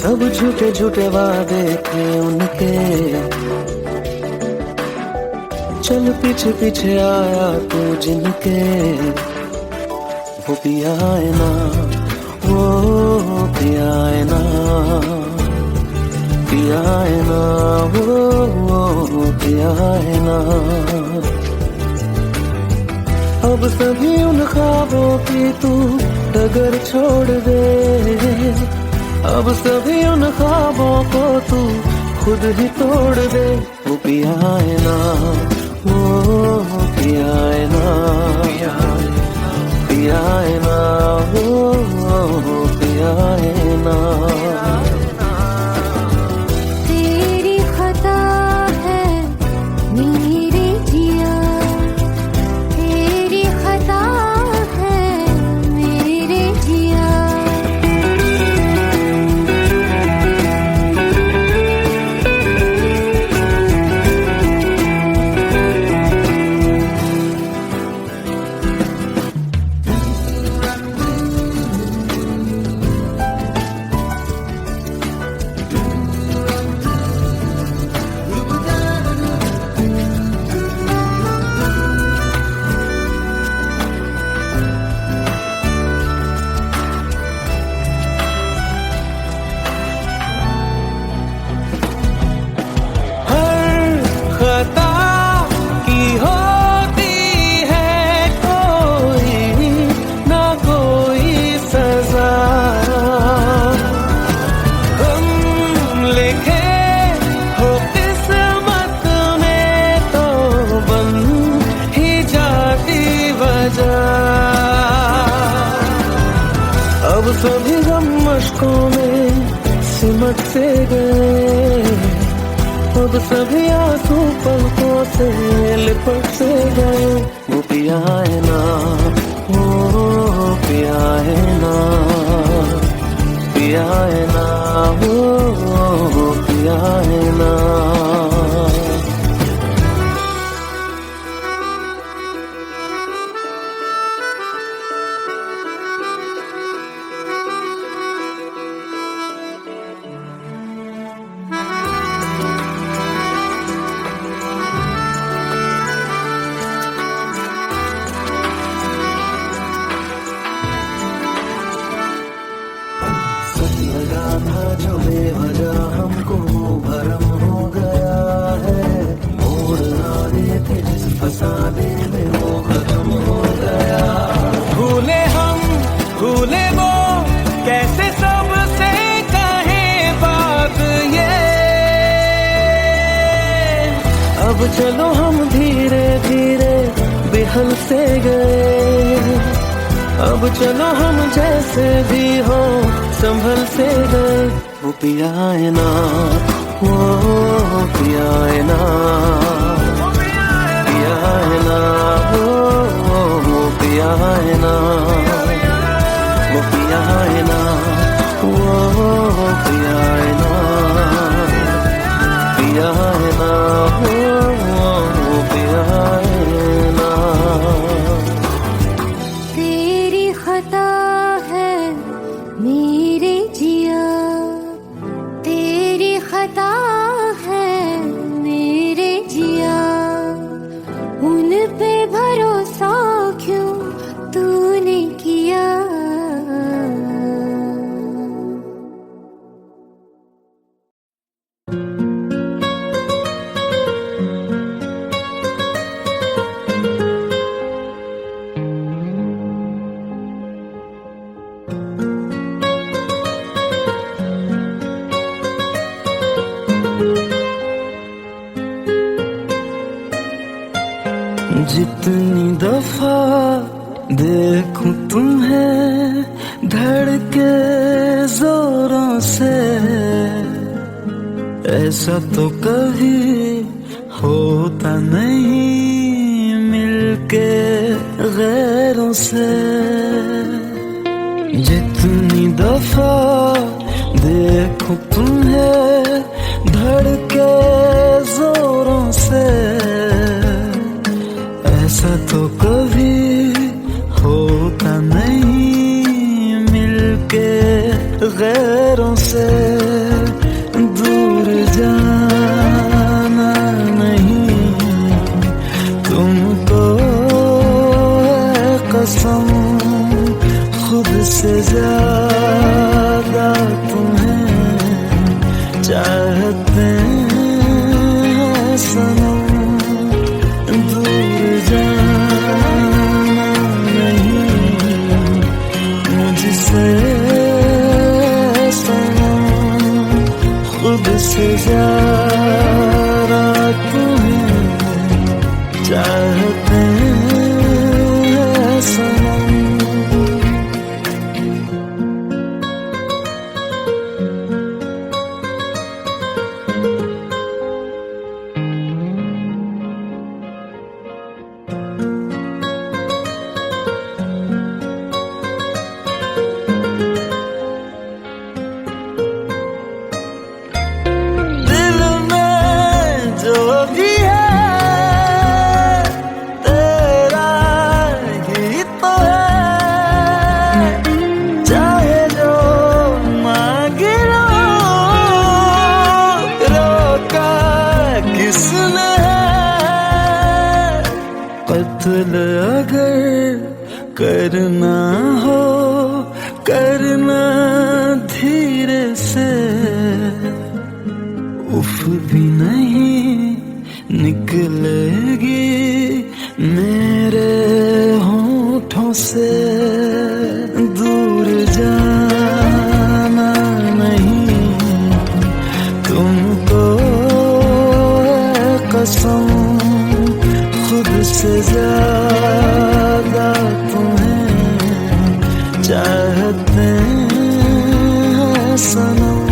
सब झूठे झूठे वादे थे उनके, चल पीछे पीछे आया तू जिनके। वो पिया है ना, वो पिया है ना, पिया है ना, वो पिया है ना। अब सभी उन ख्वाबों की तू डगर छोड़ दे, अब सभी उन ख्वाबों को तू खुद ही तोड़ दे। वो पिया है ना, वो पिया है ना, पिया है ना, वो पिया है ना। तेरी खता है मेरे जिया, तेरी खता है मेरे जिया। अब सभी गम मशकों में सिमट से गए, अब सभी आंसू पलकों से लिपट से गए। वो पिया है ना, वो पिया है ना, पिया है ना, वो पिया है ना। जो बेवजह हमको भरम हो गया है, मोड़ ना रहे थे जिस फसाने में वो खत्म हो गया। भूले हम भूले वो, कैसे सबसे कहे बात ये। अब चलो हम धीरे धीरे बिहल से गए, अब चलो हम जैसे भी हो संभल से गए। वो पिया है ना, वो पिया है ना, पिया है ना, वो पिया है ना, वो पिया है ना, वो पिया है ना, पिया है ना, वो पिया है ना। तेरी खता है मेरे जिया, तेरी खता है मेरे जिया। उन पे भरोसा क्यों तूने किया। जितनी दफा देखूं तुम्हें धड़के जोरों से, ऐसा तो कभी होता नहीं मिलके गैरों से। जितनी दफा देखूं तुम्हें धड़के जोरों से, ऐसा तो कभी होता नहीं मिलके गैरों से। दूर जाना नहीं, तुमको है कसम खुद से ज्यादा तुम्हें चाहते हैं सनम। दूर जाना नहीं मुझसे सनम, खुद से ज्यादा तुम्हें चाहते हैं सनम। दिल में जो भी है तेरा ही तो है, चाहे जो मांग लो, रोका किसने है। कत्ल अगर करना हो करना धीरे से, उफ भी नहीं निकलेगी मेरे होठों से। दूर जाना नहीं, तुमको है कसम खुद से ज्यादा तुम्हें चाहते हैं सनम।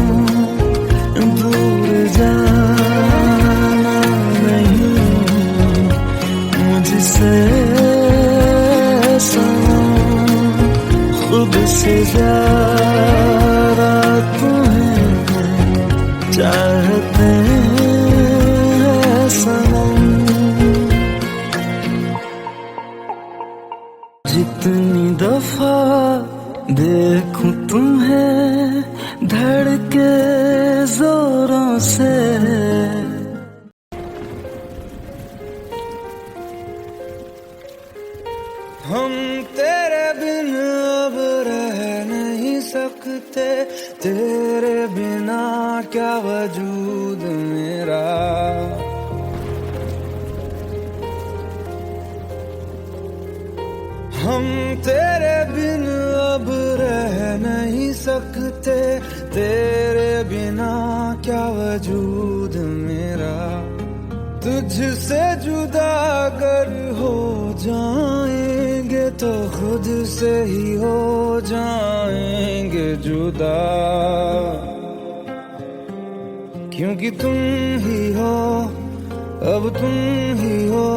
दूर जाना नहीं मुझसे सनम, खुद से ज्यादा तुम्हें चाहते हैं सनम। जितनी दफा देखूं तुम्हें धड़के जोरों से, हम तेरे बिन अब रह नहीं सकते, तेरे बिना क्या वजूद मेरा। हम तेरे बिन अब रह नहीं सकते, तेरे बिना क्या वजूद मेरा। तुझसे जुदा अगर हो जाएंगे तो खुद से ही हो जाएंगे जुदा, क्योंकि तुम ही हो अब तुम ही हो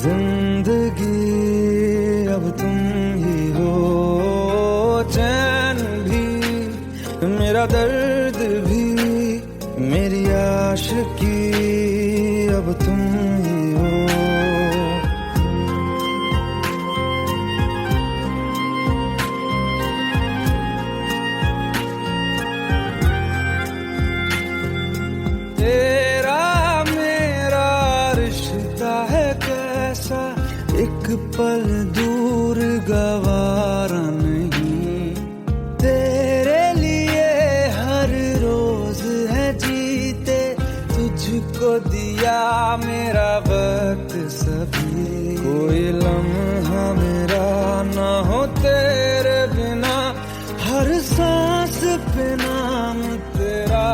जिंदगी, अब तुम ही हो चैन भी मेरा दर्द भी मेरी आशिकी, अब तुम ही हो। तेरा मेरा रिश्ता है कैसा, एक पल दूर गवारा नहीं। तेरे लिए हर रोज है जीते, तुझको दिया मेरा वक्त सभी। कोई लम्हा मेरा ना हो तेरे बिना, हर सांस पे नाम तेरा,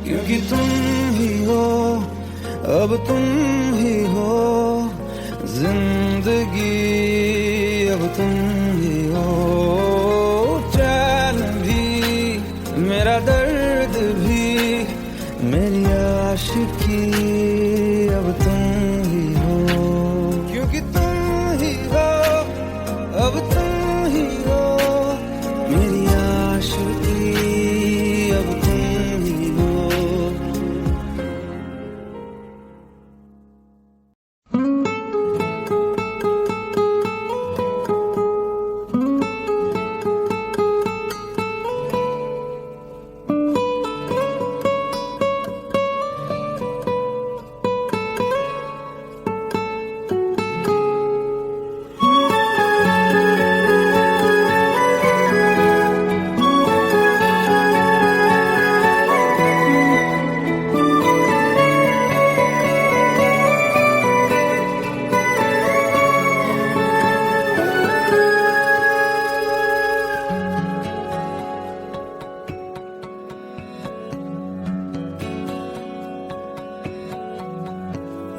क्योंकि तुम ही हो अब तुम ही हो जिंदगी, अब तुम ही हो चैन भी मेरा दर्द भी मेरी आशिकी, अब तुम ही हो, क्योंकि तुम ही हो अब तुम ही हो मेरी आशिकी, अब तुम ही हो। 「君の声が聞こえる」「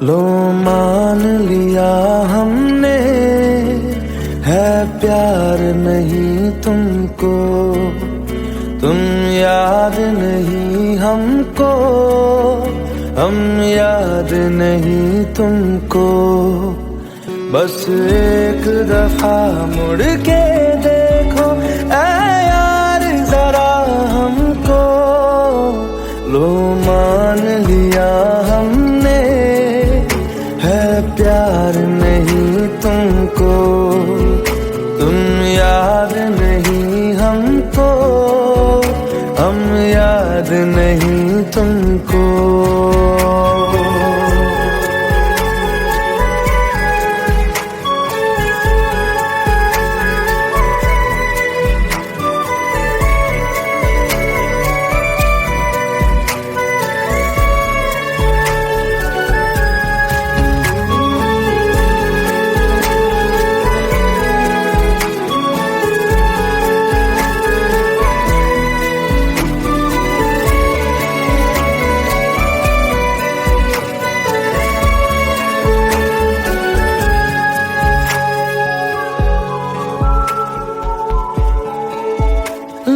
लो मान लिया हमने, है प्यार नहीं तुमको, तुम याद नहीं हमको, हम याद नहीं तुमको। बस एक दफा मुड़ के देखो ऐ यार जरा हमको, लो मान लिया हमने, है प्यार नहीं तुमको, तुम याद नहीं हमको, हम याद नहीं तुमको।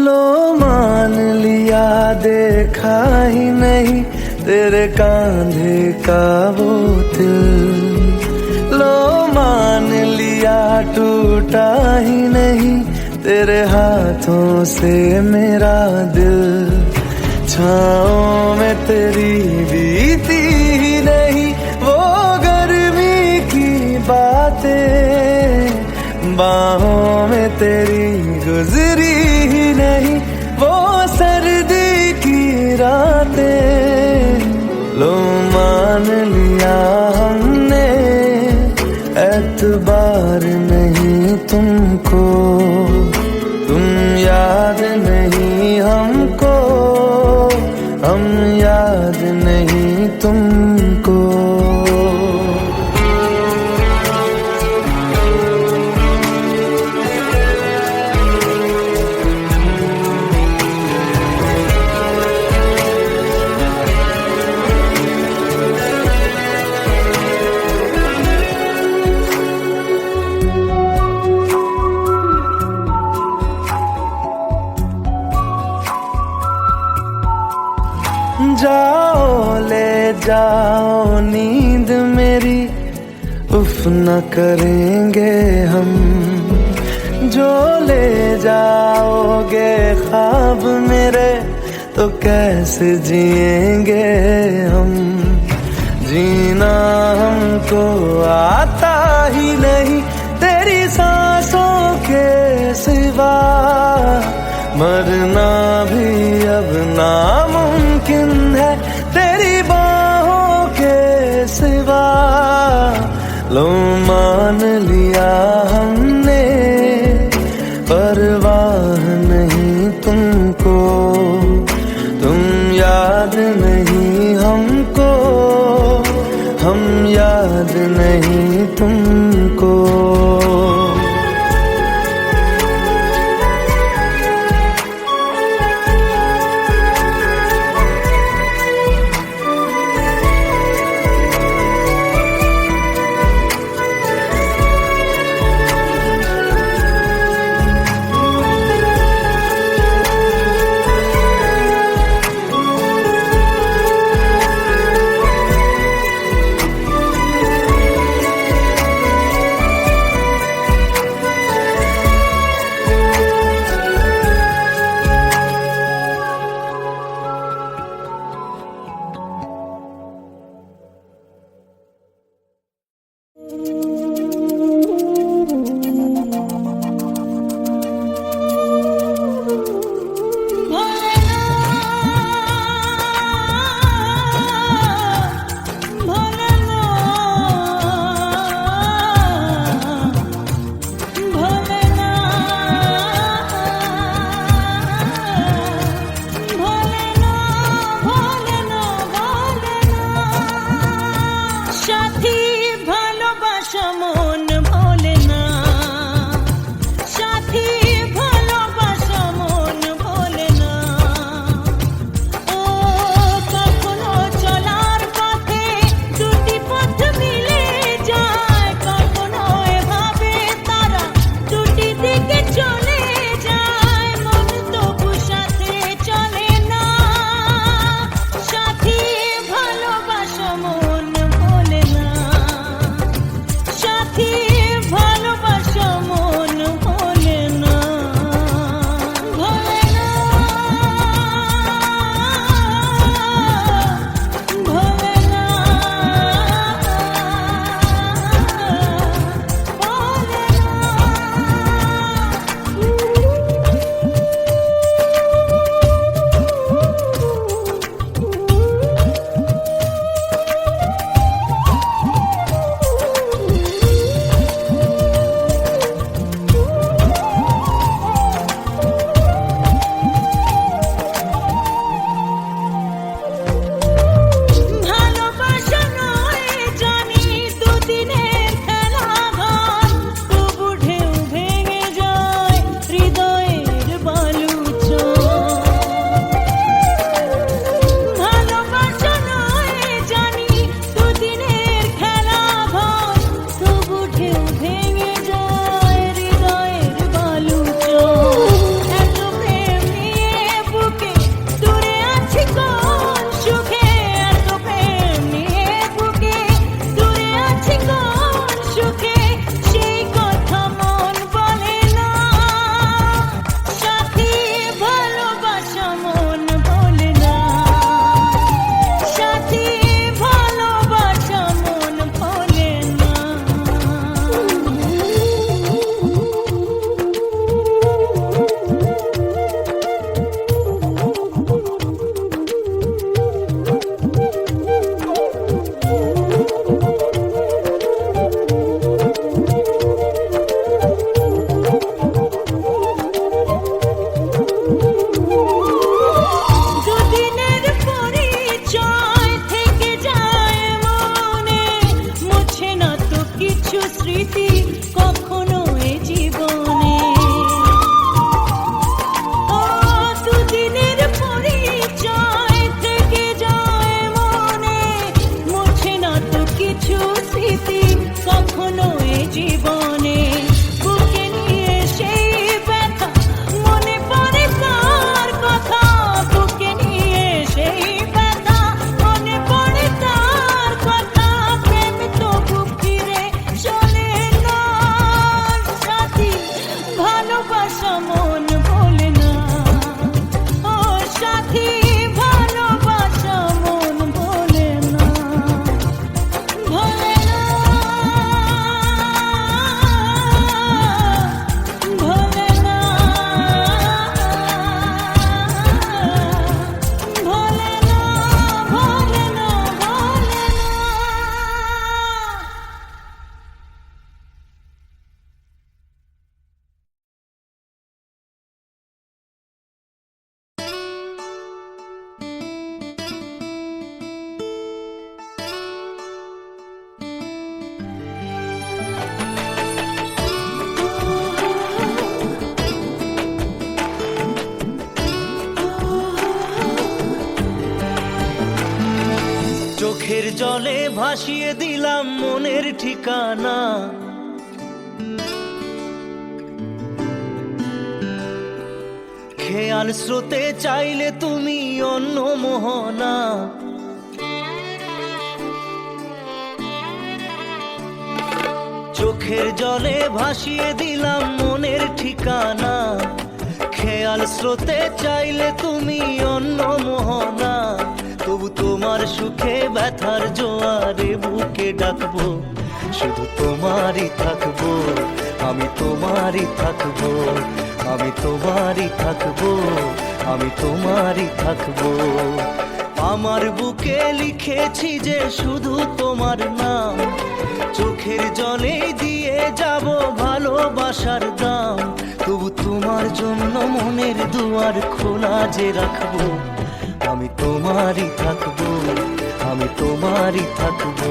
लो मान लिया देखा ही नहीं तेरे कांधे का वो दिल, लो मान लिया टूटा ही नहीं तेरे हाथों से मेरा दिल। छाँव में तेरी बीती ही नहीं वो गर्मी की बातें, बाहों में तेरी गुजरी ही नहीं वो सर्दी की रातें। लो मान लिया हमने, एतबार नहीं तुमको, तुम याद नहीं हमको, हम याद नहीं तुमको। जाओ ले जाओ नींद मेरी, उफ न करेंगे हम, जो ले जाओगे ख्वाब मेरे तो कैसे जिएंगे हम। जीना हमको आता ही नहीं तेरी सांसों के सिवा, मरना भी अब नामुमकिन है तेरी बाहों के सिवा। लो मान लिया हमने, परवाह नहीं तुमको, तुम याद नहीं हमको, हम याद नहीं तुमको। চোখের জলে ভাসিয়ে দিলাম মনের ঠিকানা, খেয়াল স্রোতে চাইলে তুমি অন্য মোহনা। চোখের জলে ভাসিয়ে দিলাম মনের ঠিকানা, খেয়াল স্রোতে চাইলে তুমি অন্য মোহনা। তবু তোমার সুখে ব্যথার জোয়ারে বুকে ডাকবো, শুধু তোমারই থাকবো, আমি তোমারই থাকবো, আমি তোমারই থাকবো, আমি তোমারই থাকবো। আমার বুকে লিখেছি যে শুধু তোমার নাম, চোখের জলে দিয়ে যাব ভালোবাসার দাম। তবু তোমার জন্য মনের দুয়ার খোলা যে রাখবো, আমি তোমারই থাকবো, আমি তোমারই থাকবো,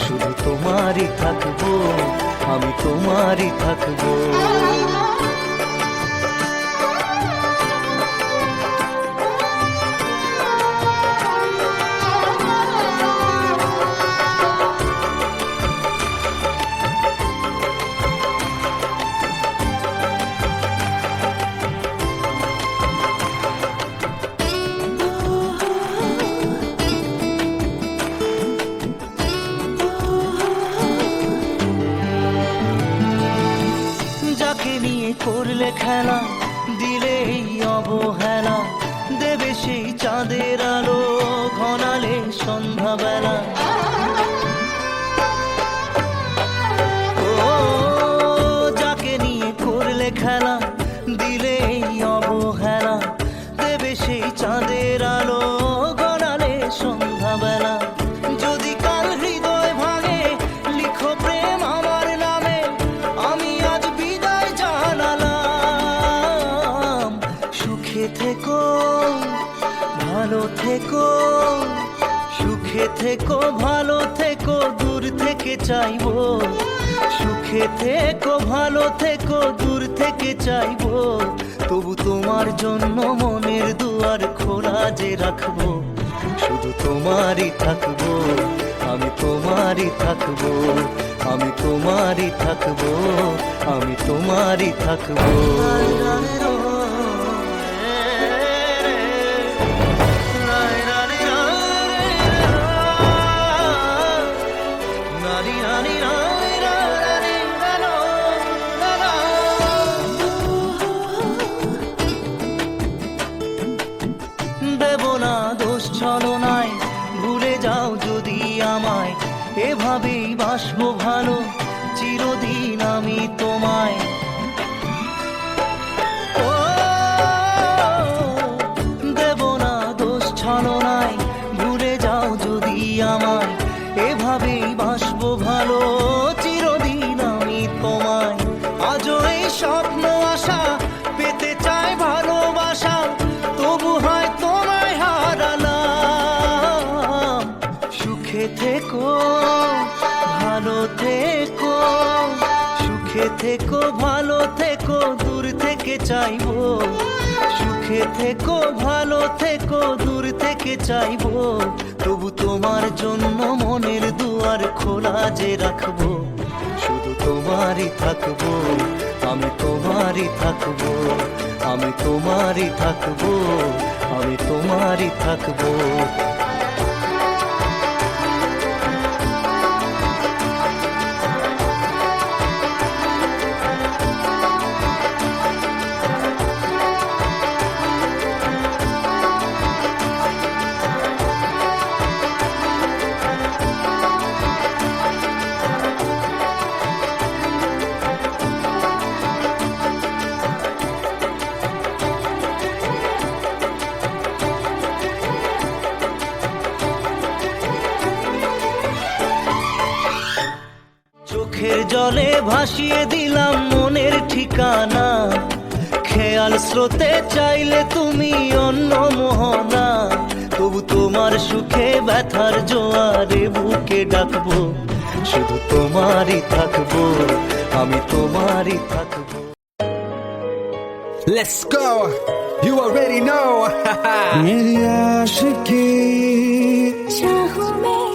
শুধু তোমারই থাকবো, আমি তোমারই থাকবো। যাকে নিয়ে করলে খেলা, দিলে এই অবহেলা, দেবে সেই চাঁদের আলো ঘনালে সন্ধ্যাবেলা। ও যাকে নিয়ে করলে খেলা, দিলে এই অবহেলা, দেবে সেই চাঁদের আলো ঘনালে সন্ধ্যাবেলা। যদি কাল হৃদয় ভাঙে লিখো প্রেম আমার নামে, আমি আজ বিদায় জানালাম। সুখে থেকো ভালো থেকো, সুখে থেকো ভালো থেকো, দূর থেকে চাইবো। সুখে থেকো ভালো থেকো, দূর থেকে চাইবো। তবু তোমার জন্য মনের দুয়ার খোলা যে রাখবো, শুধু তোমারই থাকবো, আমি তোমারই থাকবো, আমি তোমারই থাকবো, আমি তোমারই থাকবো। দেব না দোষ ছলনায়, ভুলে যাও যদি আমায়, এভাবেই বাসবো ভালো চিরদিন আমি তোমায়। ও দেব না দোষ ছলনায়, ভুলে যাও যদি আমায়, এভাবেই বাসবো ভালো চিরদিন আমি তোমায়। আজও এই স্বপ্ন আশা পেতে চাই ভালোবাসা, তবু হয় তোমায় হারালাম। সুখে থেকো ভালো থেকো, সুখে থেকো ভালো থেকো, দূর থেকে চাইবো। সুখে থেকো ভালো থেকো, দূর থেকে চাইবো। তবু তোমার জন্য মনের দুয়ার খোলা যে রাখবো, শুধু তোমারই থাকবো, আমি তোমারই থাকবো, আমি তোমারই থাকবো, আমি তোমারই থাকবো। চোখের জলে ভাসিয়ে দিলাম মনের ঠিকানা, খেয়াল স্রোতে চাইলে তুমি অন্য মোহনা। তবু তোমার সুখে ব্যথার জোয়ারে বুকে ডাকবো, শুধু তোমারই থাকবো, আমি তোমারই থাকবো। Let's go. You already know. मेरी आशिकी चाहूं मैं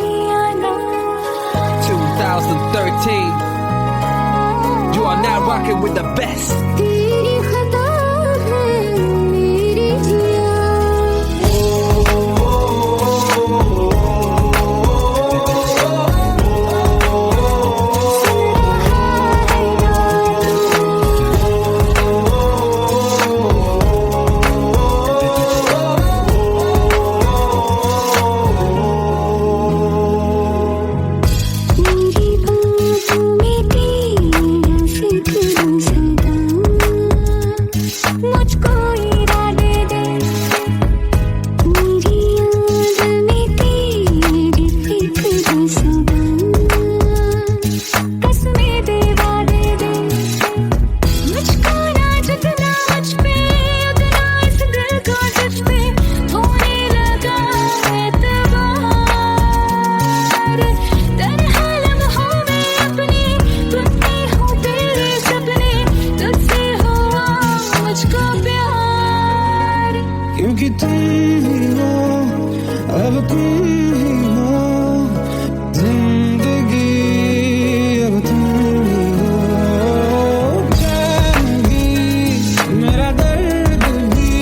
rocking with the best. तेरी खता है मेरी जिया मेरी बातों में तेरा फिक्र सदा मुझको इरादे दे मेरी याद में तेरी फिक्र सदा कसमें दे वादे दे मुझको ना जितना मुझ पे उतना इस दिल को तुझ पे होने लगा एतबार तन्हा लम्हों में अपने बुनती हूँ तेरे सपने तुझसे हुआ मुझको प्यार क्योंकि तुम ही हो, अब तुम ही हो, जिंदगी अब तुम ही हो। चैन भी, मेरा दर्द भी,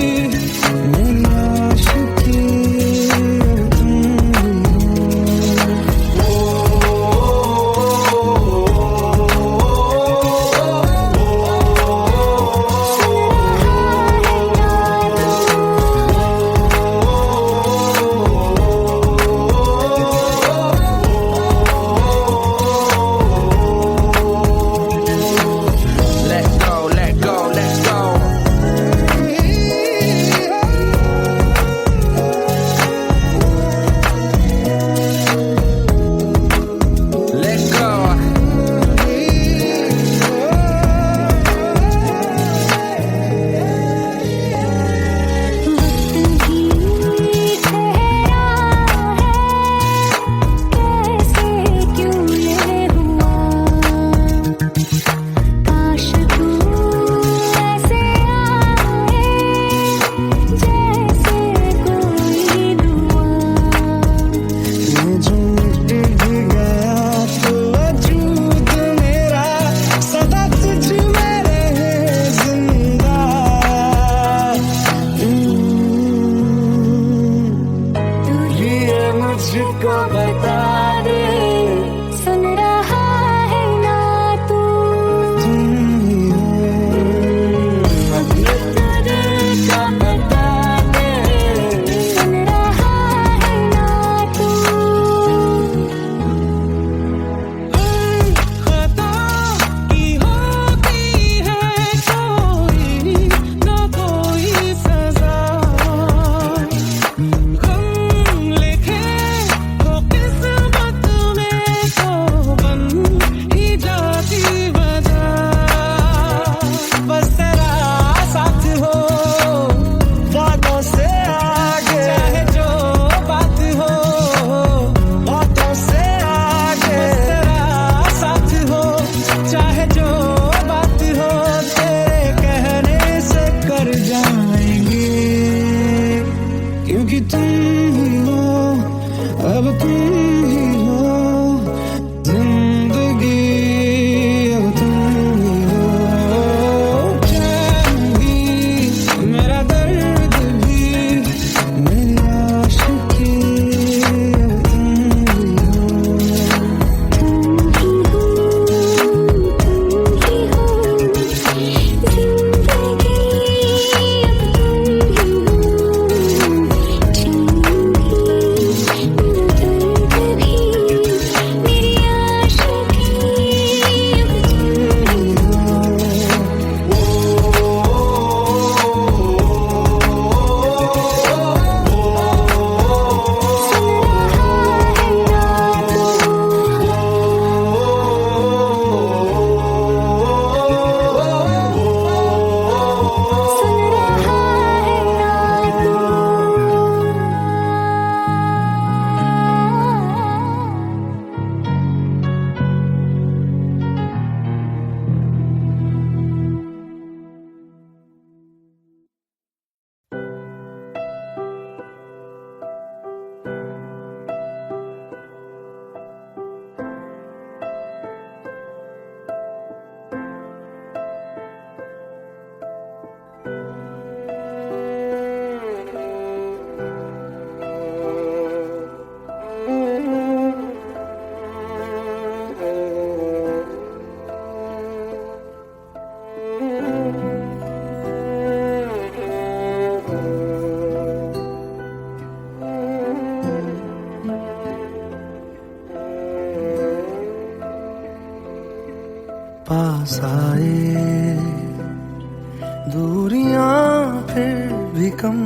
फिर भी कम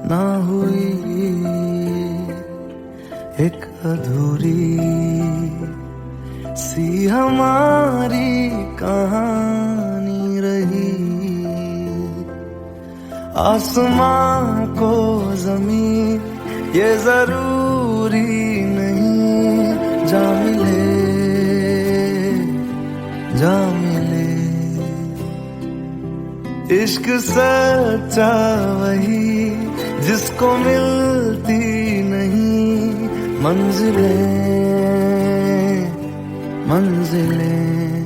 ना हुई, एक अधूरी सी हमारी कहानी रही। आसमां को जमीन ये जरूरी नहीं, जा मिले जा मिले। इश्क सच्चा वही जिसको मिलती नहीं मंजिलें मंजिलें।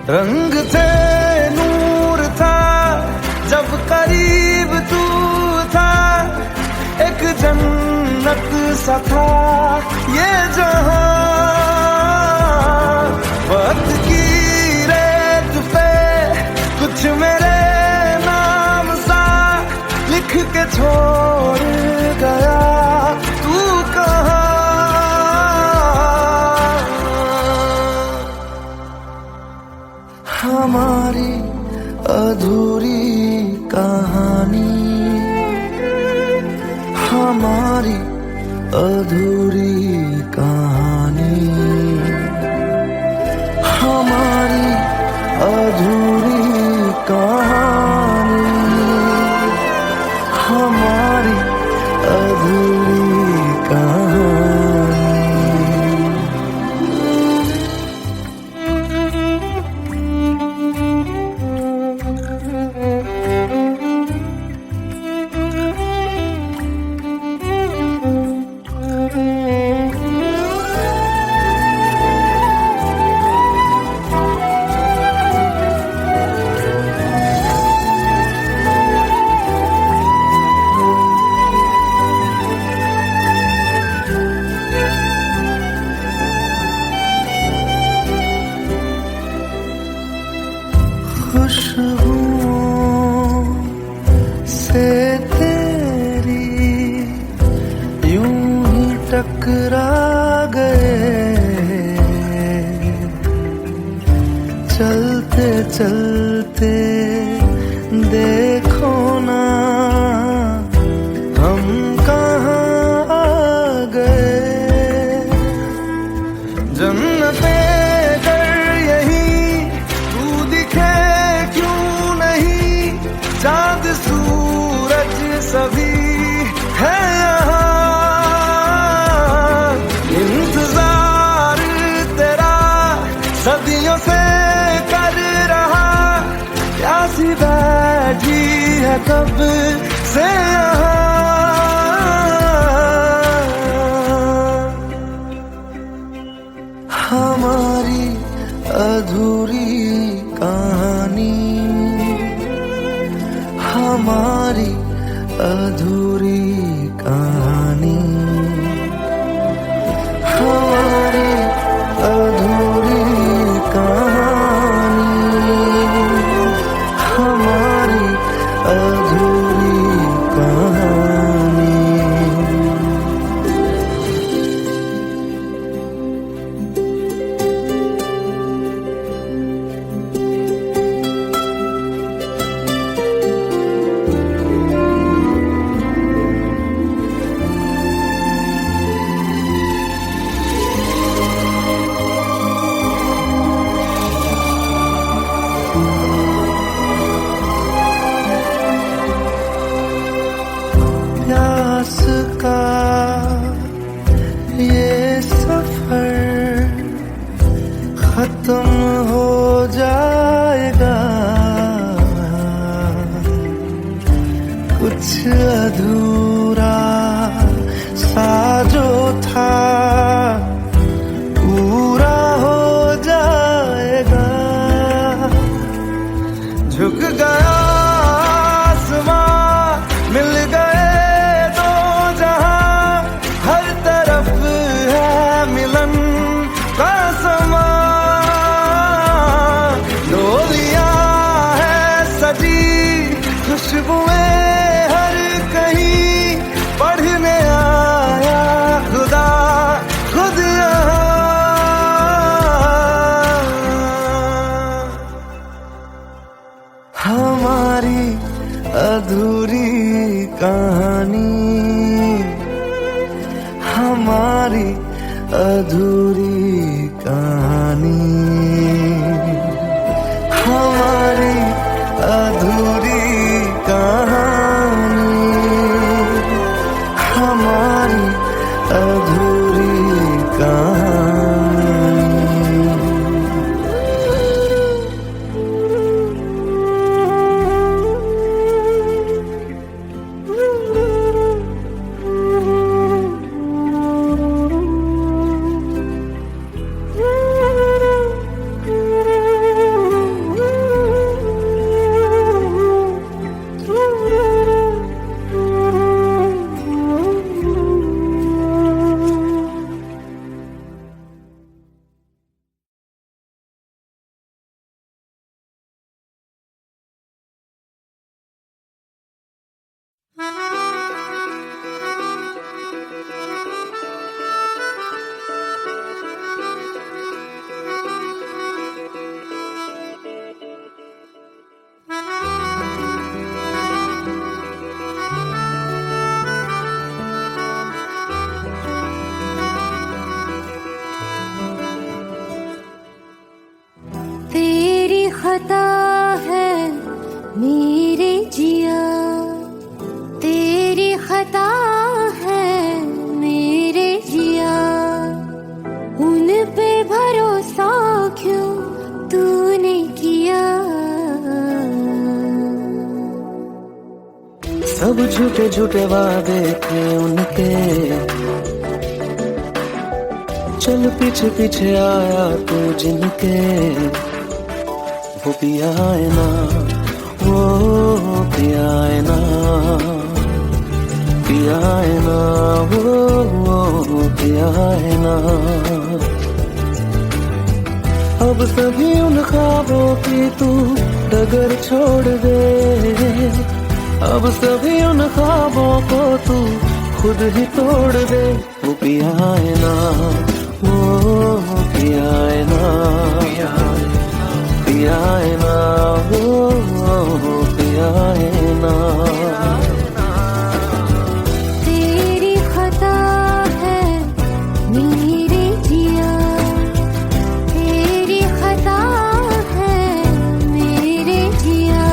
रंग थे नूर था जब करीब तू था, एक जन्नत सा था ये जहां। वक्त की रेत पे कुछ मेरे नाम सा लिख के छोड़ गया, तू कहाँ? हमारी अधूरी कहानी, हमारी अधूरी कहानी, हमारी अधूरी कहानी, हमारी अधूरी कहानी। खुशबुओं से तेरी यूं ही टकरा गए, चलते चलते देखो ना हम कहाँ आ गए। जन्नते चाँद सूरज सभी है यहाँ, इंतजार तेरा सदियों से कर रहा, प्यासी बैठी है कब से यहाँ। हमारी अधूरी कहानी, हमारी अधूरी कहानी, हमारी अधूरी कहानी, हमारी अधूरी कहानी। प्यास का ये सफर खत्म हो जाएगा, कुछ अधूरा सा जो था पूरा हो जाएगा। झुक गया आसमां, मिल गए दो जहां, हर तरफ है मिलन का समा। डोलियां है सजी खुशबुएं हर कहीं, पढ़ने आया खुदा खुद यहाँ। हमारी अधूरी कहानी, हमारी अधूरी कहानी, हमारी अधूरी कहानी, हमारी अधूरी कहानी। तेरी खता है मेरे जिया, तेरी खता है मेरे जिया, उन पे भरोसा क्यों तूने किया। सब झूठे झूठे वादे थे उनके, चल पीछे पीछे आया तू जिनके, वो पिया है ना, वो पिया है ना, पिया है ना, वो पिया है ना। अब सभी उन ख्वाबों की तू डगर छोड़ दे, अब सभी उन ख्वाबों को तू खुद ही तोड़ दे। वो पिया है ना, वो पिया है ना, पिया है ना, वो पिया है ना। तेरी खता है मेरे जिया, तेरी खता है मेरे जिया।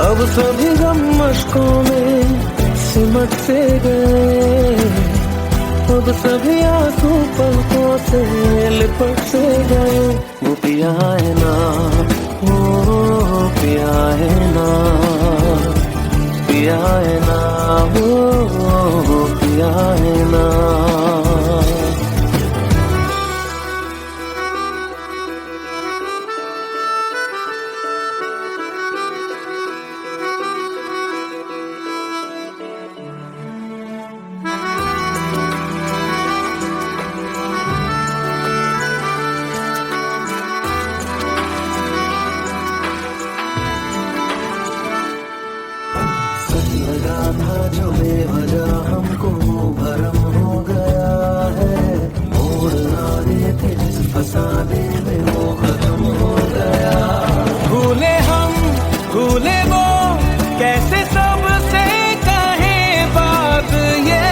अब सभी गम मशकों में सिमट से गए, अब सभी आंसू पलकों से लिपट से गए। वो पिया है ना, वो पिया है ना, पिया है ना, वो पिया है ना। लगा था जो बेवजह हमको भरम हो गया है, मोड़ ना रहे थे जिस फसाने में वो खत्म हो गया। भूले हम भूले वो कैसे सबसे कहे बात ये,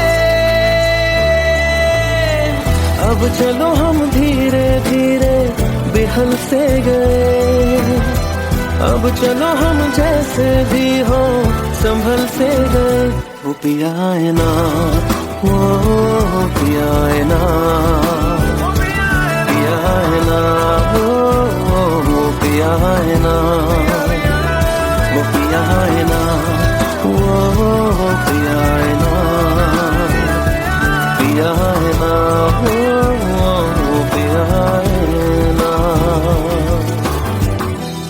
अब चलो हम धीरे धीरे बेहल से गए, अब चलो हम जैसे भी हो संभल से गए। वो पिया है ना, वो पिया है ना, पिया है ना, वो पिया है ना, वो पिया है ना, वो पिया है ना, पिया है ना, वो पिया है ना।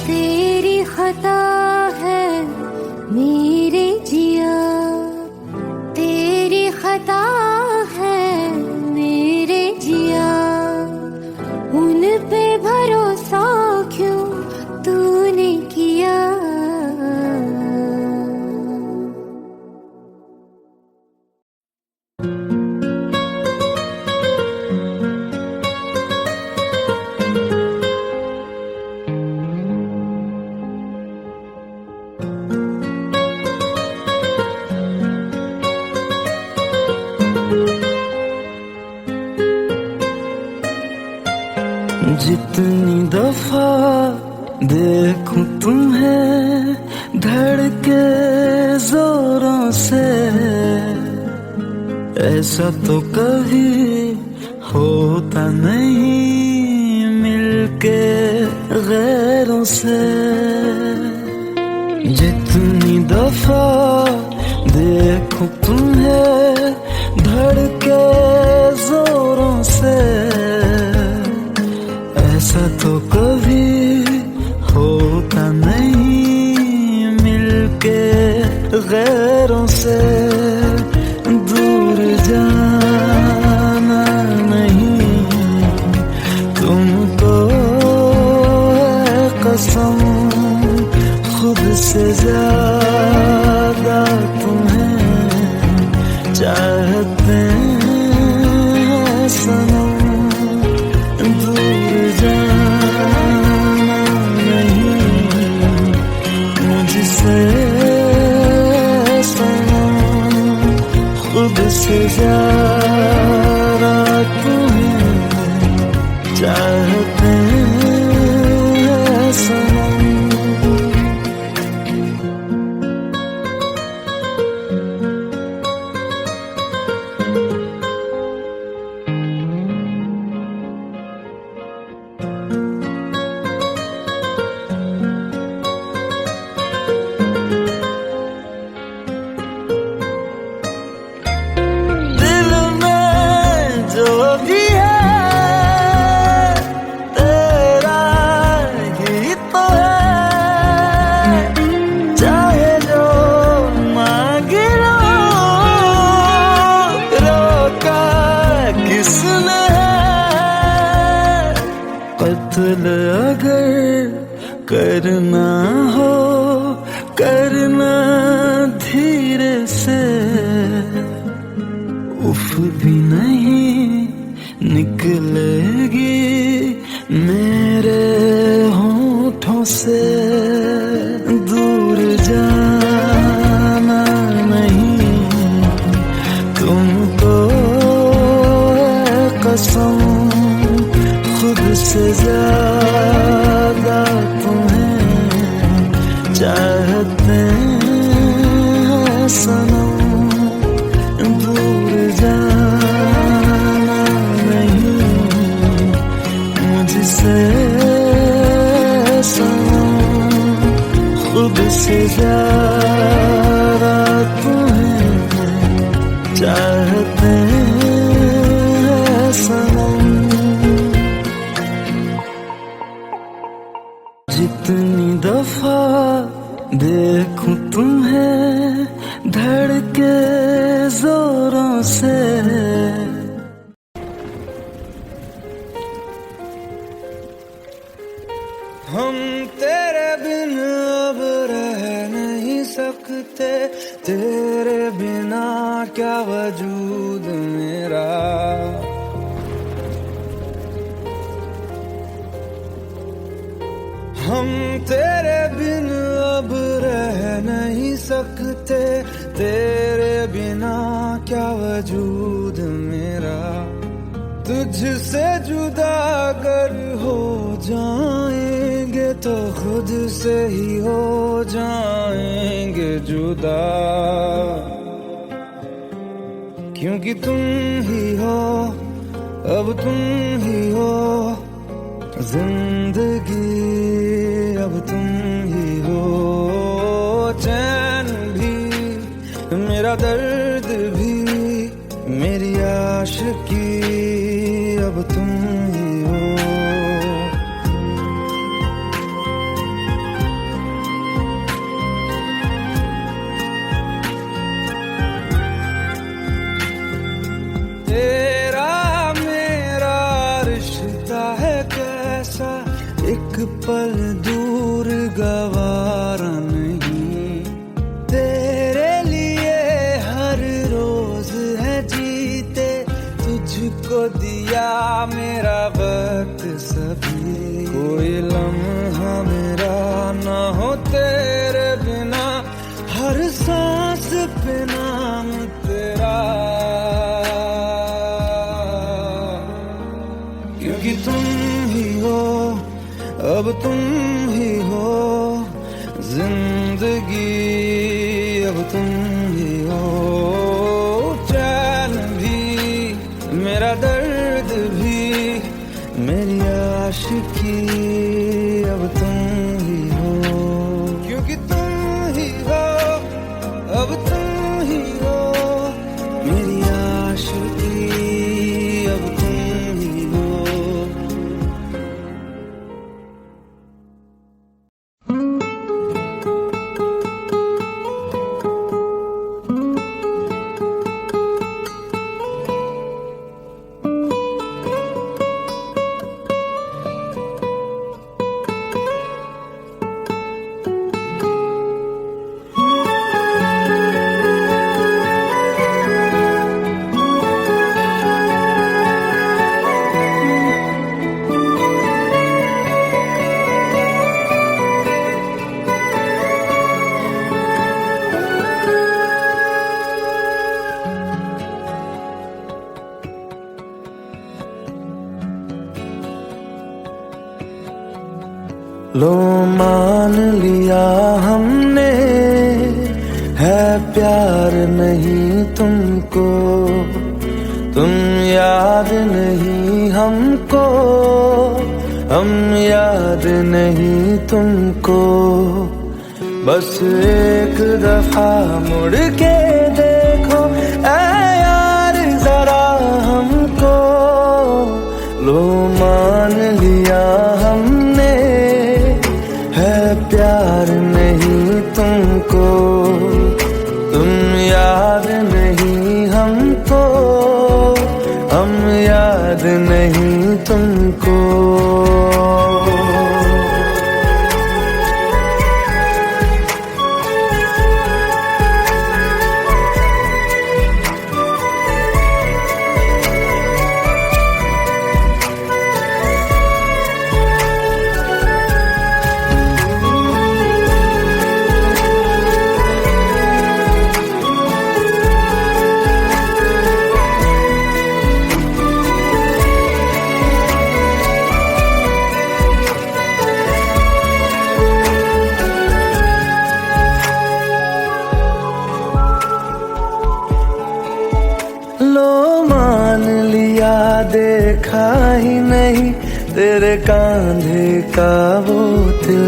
तेरी खता है मेरे जिया, तेरी खता है मेरे जिया, उन पे भरोसा क्यों तूने किया। जितनी दफा देखूं तुम्हें धड़के जोरों से, ऐसा तो कभी होता नहीं मिलके गैरों से। जितनी दफा देखूं तुम्हें धड़के जोरों से, ऐसा तो कभी होता नहीं मिलके गैरों से। दूर जाना नहीं तुमको है कसम, खुद से ज्यादा तुम्हें चाहते हैं सनम। दूर जाना नहीं मुझसे सनम, खुद से ज्यादा तुम्हें चाहते हैं सनम। कत्ल अगर करना हो करना धीरे से, उफ भी नहीं निकलेगी मेरे होठों से। दूर जाना नहीं तुमको है कसम, खुद से ज्यादा तुम्हें चाहते हैं सनम। दूर जाना नहीं मुझसे सनम, खुद से ज्यादा तुम्हें चाहते हैं सनम। जितनी दफा देखूं तुम्हें धड़के जोरों से, हम तेरे बिन अब रह नहीं सकते, तेरे बिना क्या वजूद मेरा। हम तेरे बिन अब रह नहीं सकते, तेरे बिना क्या वजूद मेरा। तुझसे जुदा अगर हो जाएंगे तो खुद से ही हो जाएंगे जुदा, क्योंकि तुम ही हो, अब तुम ही हो जिंदगी, अब तुम ही हो चैन भी, मेरा दर्द भी, मेरी आशिकी, अब तुम ही हो। तेरा मेरा रिश्ता है कैसा, एक पल दूर गवारा नहीं, तेरे लिए हर रोज है जीते, तुझको दिया मेरा वक्त सभी, कोई लम्हा मेरा ना हो तेरे बिना, हर सांस पे नाम तेरा, क्योंकि तुम ही हो, अब तुम ही हो जिंदगी, अब तुम ही हो चैन भी, मेरा दर्द भी, मेरी आशिकी, अब तुम ही हो, क्योंकि तुम ही हो, अब तुम ही हो मेरी आशिकी, अब तुम ही हो। लो मान लिया हमने है प्यार नहीं तुमको, तुम याद नहीं हमको, हम याद नहीं तुमको, बस एक दफा मुड़ के देखो ऐ यार जरा हमको, लो मान लिया हमने है प्यार नहीं तुमको, तुम याद नहीं हमको, हम याद नहीं तुमको। देखा ही नहीं तेरे कांधे का वो दिल,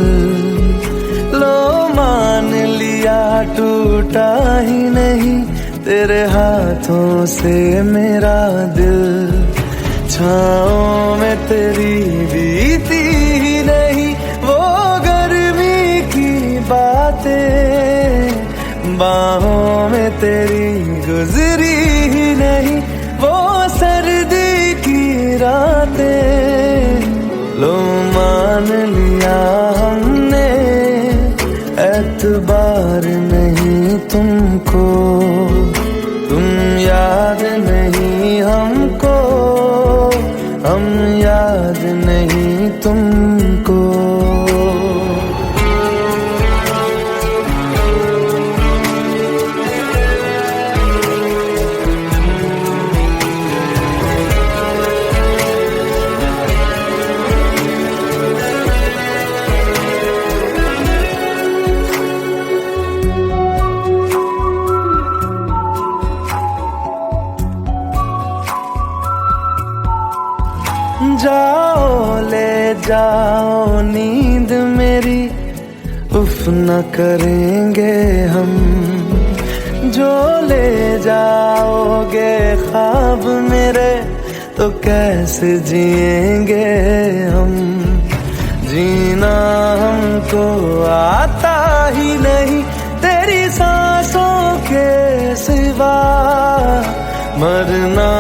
लो मान लिया टूटा ही नहीं तेरे हाथों से मेरा दिल, छाँव में तेरी बीती ही नहीं वो गर्मी की बातें, बाहों में तेरी गुजरी ही नहीं वो सर्दी की रातें, लो मान लिया हमने एतबार नहीं तुमको, तुम याद नहीं हमको, हम याद नहीं तुमको। जाओ नींद मेरी, उफ न करेंगे हम। जो ले जाओगे ख्वाब मेरे, तो कैसे जिएंगे हम। जीना हमको आता ही नहीं तेरी सांसों के सिवा, मरना